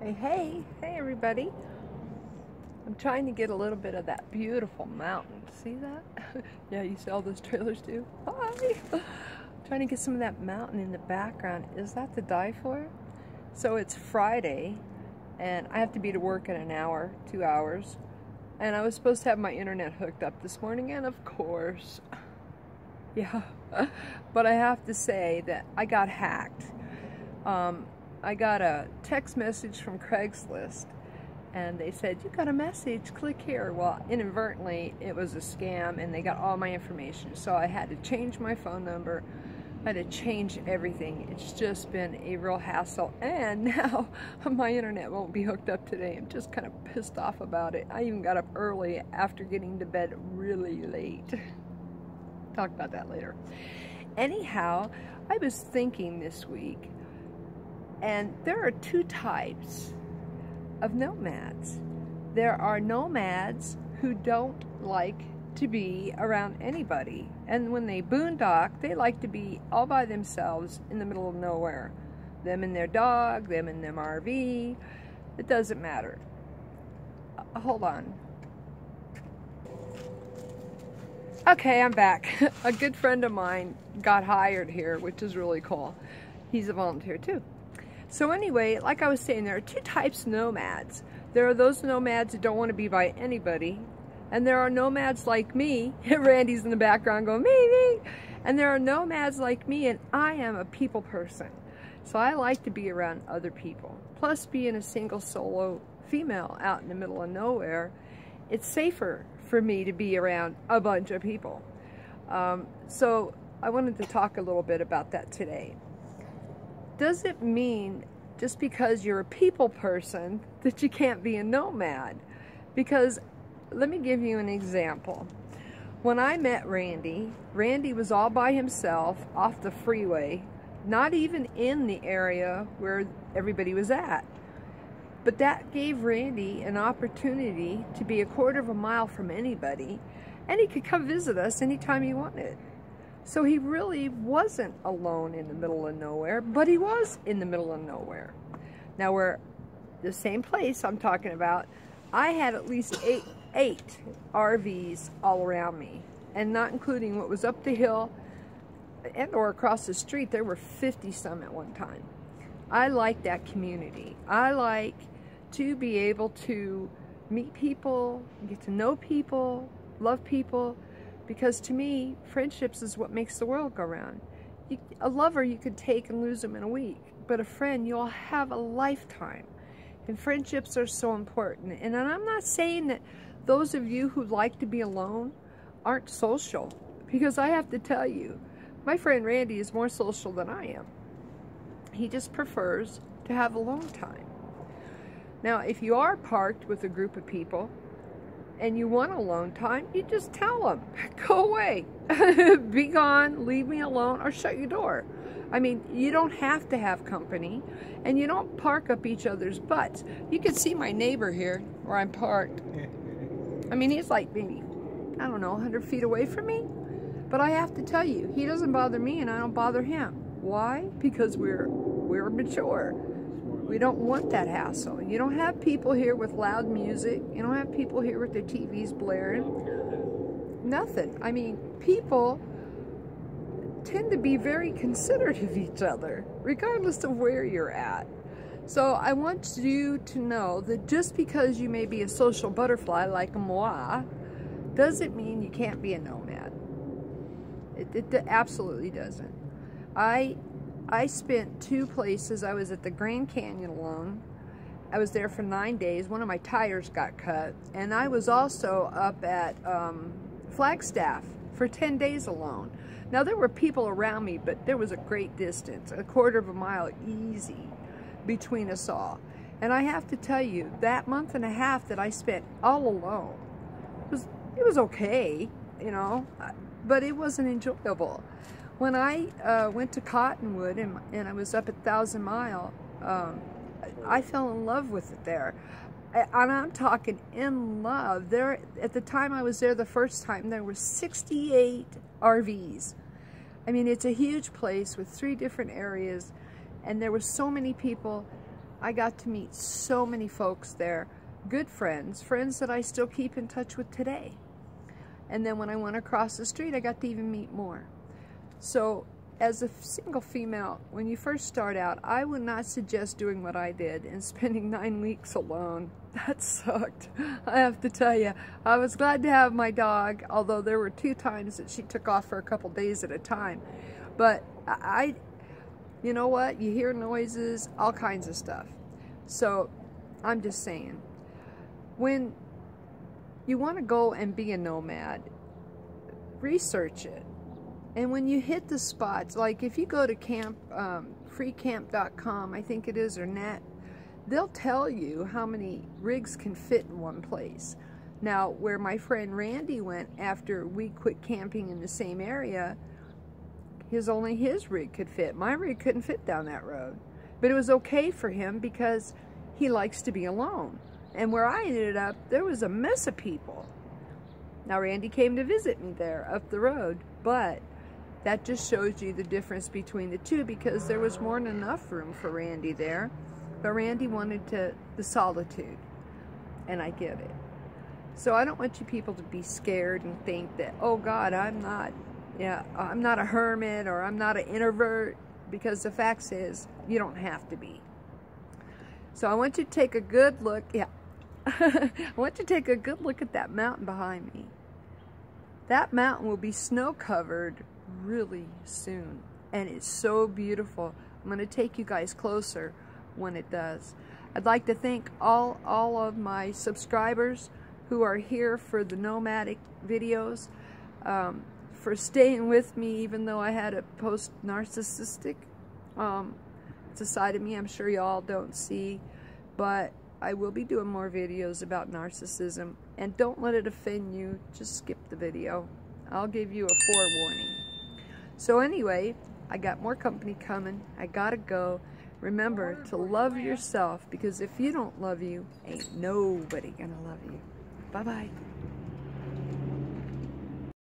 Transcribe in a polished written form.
Hey everybody. I'm trying to get a little bit of that beautiful mountain. See that? Yeah, you see all those trailers too? Hi! Trying to get some of that mountain in the background. Is that to die for? So it's Friday and I have to be to work in an hour, 2 hours. And I was supposed to have my internet hooked up this morning, and of course, yeah. But I have to say that I got hacked. I got a text message from Craigslist and they said, you got a message, click here. Well, inadvertently it was a scam and they got all my information, so I had to change my phone number. I had to change everything. It's just been a real hassle, and now my internet won't be hooked up today. I'm just kind of pissed off about it. I even got up early after getting to bed really late. Talk about that later. Anyhow, I was thinking this week, and there are two types of nomads. There are nomads who don't like to be around anybody, and when they boondock, they like to be all by themselves in the middle of nowhere. Them and their dog, them and their RV, it doesn't matter. Hold on. Okay, I'm back. A good friend of mine got hired here, which is really cool. He's a volunteer too. So anyway, like I was saying, there are two types of nomads. There are those nomads that don't want to be by anybody, and there are nomads like me. Randy's in the background going, me. And there are nomads like me, and I am a people person. So I like to be around other people. Plus, being a single solo female out in the middle of nowhere, it's safer for me to be around a bunch of people. So I wanted to talk a little bit about that today. Does it mean just because you're a people person that you can't be a nomad? Because let me give you an example. When I met Randy, Randy was all by himself off the freeway, not even in the area where everybody was at. But that gave Randy an opportunity to be a quarter of a mile from anybody, and he could come visit us anytime he wanted. So he really wasn't alone in the middle of nowhere, but he was in the middle of nowhere. Now, we're the same place I'm talking about. I had at least eight RVs all around me, and not including what was up the hill and or across the street. There were 50 some at one time. I like that community. I like to be able to meet people, get to know people, love people. Because to me, friendships is what makes the world go round. A lover you could take and lose them in a week, but a friend you'll have a lifetime. And friendships are so important. And I'm not saying that those of you who like to be alone aren't social, because I have to tell you, my friend Randy is more social than I am. He just prefers to have alone time. Now, if you are parked with a group of people, and you want alone time, you just tell them, go away, be gone, leave me alone, or shut your door. I mean, you don't have to have company, and you don't park up each other's butts. You can see my neighbor here, where I'm parked. I mean, he's like maybe, I don't know, 100 feet away from me. But I have to tell you, he doesn't bother me, and I don't bother him. Why? Because we're mature. We don't want that hassle. You don't have people here with loud music. You don't have people here with their TVs blaring. Nothing. I mean, people tend to be very considerate of each other, regardless of where you're at. So I want you to know that just because you may be a social butterfly like moi, doesn't mean you can't be a nomad. It absolutely doesn't. I spent 2 places. I was at the Grand Canyon alone. I was there for 9 days. One of my tires got cut. And I was also up at Flagstaff for 10 days alone. Now, there were people around me, but there was a great distance, a quarter of a mile easy between us all. And I have to tell you, that month and a half that I spent all alone, it was okay, you know, but it wasn't enjoyable. When I went to Cottonwood and I was up at 1,000 Mile, I fell in love with it there. And I'm talking in love. There, at the time I was there the first time, there were 68 RVs. I mean, it's a huge place with 3 different areas, and there were so many people I got to meet so many folks there, good friends, friends that I still keep in touch with today. And then when I went across the street, I got to even meet more. So as a single female, when you first start out, I would not suggest doing what I did and spending 9 weeks alone. That sucked. I have to tell you, I was glad to have my dog, although there were 2 times that she took off for a couple days at a time. But you know what? You hear noises, all kinds of stuff. So I'm just saying, when you want to go and be a nomad, research it. And when you hit the spots, like if you go to freecamp.com, I think it is, or net, they'll tell you how many rigs can fit in one place. Now, where my friend Randy went after we quit camping in the same area, only his rig could fit. My rig couldn't fit down that road. But it was okay for him because he likes to be alone. And where I ended up, there was a mess of people. Now, Randy came to visit me there up the road, but that just shows you the difference between the two, because there was more than enough room for Randy there. But Randy wanted the solitude, and I get it. So I don't want you people to be scared and think that, oh God, I'm not a hermit, or I'm not an introvert, because the fact is, you don't have to be. So I want you to take a good look, I want you to take a good look at that mountain behind me. That mountain will be snow covered really soon, and it's so beautiful. I'm going to take you guys closer when it does. I'd like to thank all of my subscribers who are here for the Nomadic videos, for staying with me even though I had a post-narcissistic. It's a side of me I'm sure y'all don't see, but I will be doing more videos about narcissism, and don't let it offend you. Just skip the video. I'll give you a forewarning. So anyway, I got more company coming. I gotta go. Remember to love yourself, because if you don't love you, ain't nobody gonna love you. Bye-bye.